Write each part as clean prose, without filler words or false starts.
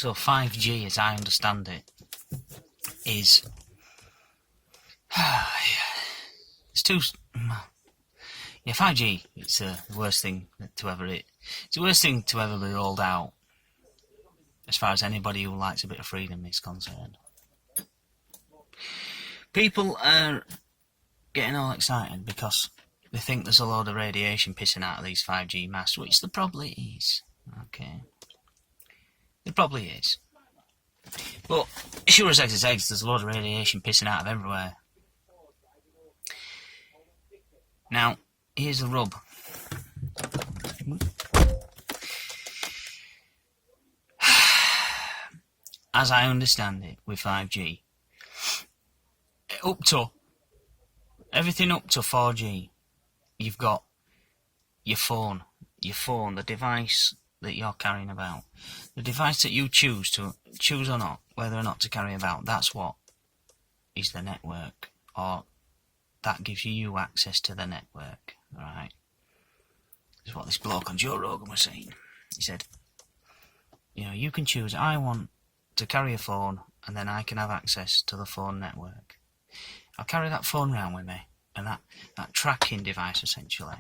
So 5G, as I understand it, is it's too. Yeah, 5G. It's the worst thing to ever. It's the worst thing to ever be rolled out, as far as anybody who likes a bit of freedom is concerned. People are getting all excited because they think there's a load of radiation pissing out of these 5G masts, which there probably is. Okay, there probably is. But sure as eggs is eggs, there's a load of radiation pissing out of everywhere. Now, here's the rub. As I understand it, with 5G, everything up to 4G, you've got your phone, the device that you're carrying about, the device that you choose or not, whether or not to carry about, that's what is the network, or that gives you access to the network, right? That's what this bloke on Joe Rogan was saying. He said, you can choose, I want to carry a phone, and then I can have access to the phone network. I'll carry that phone around with me, and that tracking device, essentially,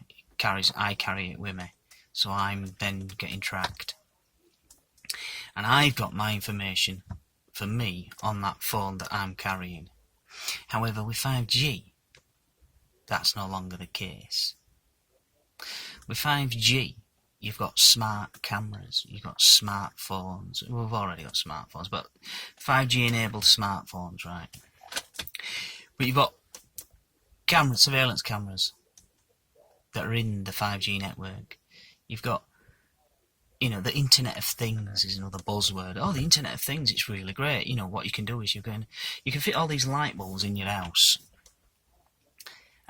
I carry it with me, so I'm then getting tracked. And I've got my information for me on that phone that I'm carrying. However, with 5G, that's no longer the case. With 5G, you've got smart cameras, you've got smartphones. We've already got smartphones, but 5G-enabled smartphones, right? But you've got cameras, surveillance cameras, that are in the 5G network. You've got, the Internet of Things is another buzzword. Oh, the Internet of Things, it's really great. What you can do is you can fit all these light bulbs in your house,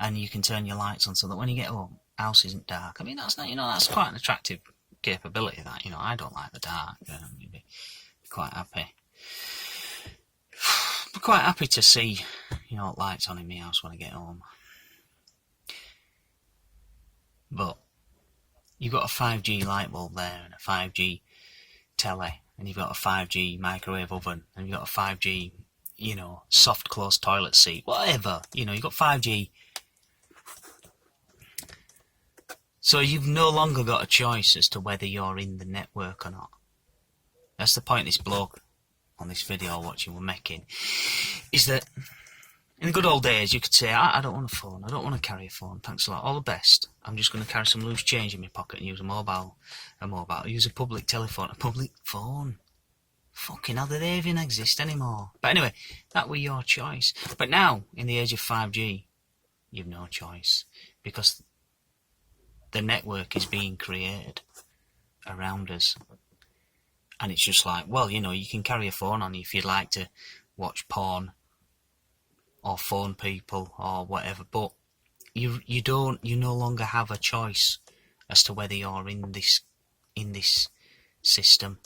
and you can turn your lights on so that when you get home, house isn't dark. I mean, that's quite an attractive capability. That I don't like the dark. You'd be quite happy. Be quite happy to see lights on in my house when I get home. But you've got a 5G light bulb there, and a 5G telly, and you've got a 5G microwave oven, and you've got a 5G, soft close toilet seat, whatever. You've got 5G. So you've no longer got a choice as to whether you're in the network or not. That's the point this bloke on this video watching we're making, is that in the good old days you could say, I don't want a phone, I don't want to carry a phone, thanks a lot, all the best. I'm just going to carry some loose change in my pocket and use use a public telephone, a public phone. Fucking hell, do they even exist anymore? But anyway, that were your choice. But now, in the age of 5G, you've no choice, because the network is being created around us. And it's just like, well, you can carry a phone on you if you'd like to watch porn or phone people or whatever, but you no longer have a choice as to whether you're in this system.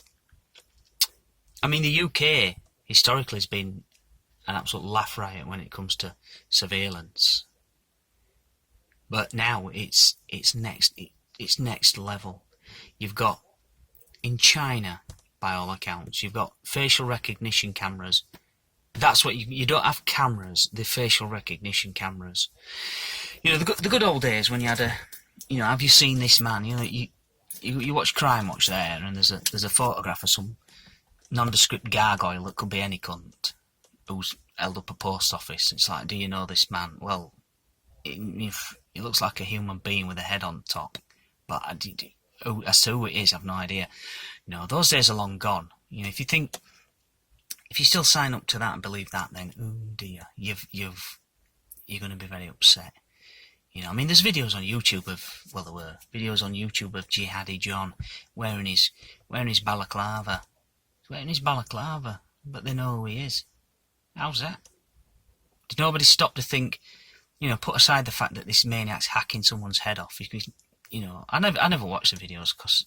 I mean, the UK historically has been an absolute laugh riot when it comes to surveillance, but now it's next level. You've got in China, by all accounts, you've got facial recognition cameras. That's what you don't have cameras, the facial recognition cameras. The good old days when you had have you seen this man? You watch Crime Watch there, and there's a photograph of some nondescript gargoyle that could be any cunt who's held up a post office. It's like, do you know this man? Well, he looks like a human being with a head on top, but as to who it is, I've no idea. Those days are long gone. If you still sign up to that and believe that, then oh dear, you're going to be very upset. I mean, there's videos on YouTube of Jihadi John wearing his balaclava. He's wearing his balaclava, but they know who he is. How's that? Did nobody stop to think? Put aside the fact that this maniac's hacking someone's head off. I never watch the videos because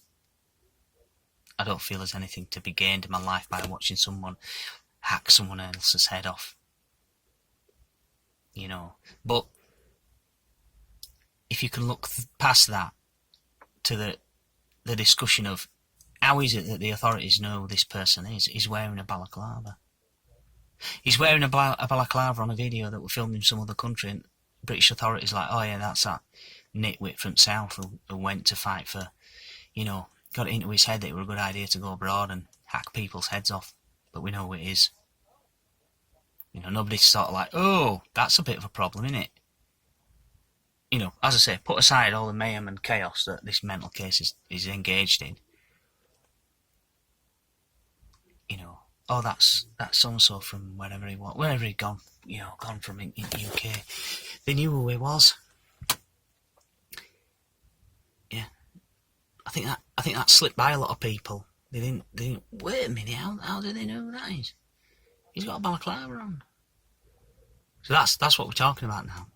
I don't feel there's anything to be gained in my life by watching someone hack someone else's head off. But if you can look past that to the discussion of How is it that the authorities know this person is? He's wearing a balaclava. He's wearing a balaclava on a video that was filmed in some other country, and British authorities are like, oh yeah, that's that nitwit from South who went to fight for, you know, got it into his head that it was a good idea to go abroad and hack people's heads off. But we know who it is. You know, nobody's sort of like, oh, that's a bit of a problem, isn't it? You know, as I say, put aside all the mayhem and chaos that this mental case is engaged in. You know, oh, that's so-and-so from wherever he'd gone, you know, gone from in the UK. They knew who he was. Yeah. I think that slipped by a lot of people. They didn't wait a minute, how do they know who that is? He's got a balaclava on. So that's what we're talking about now.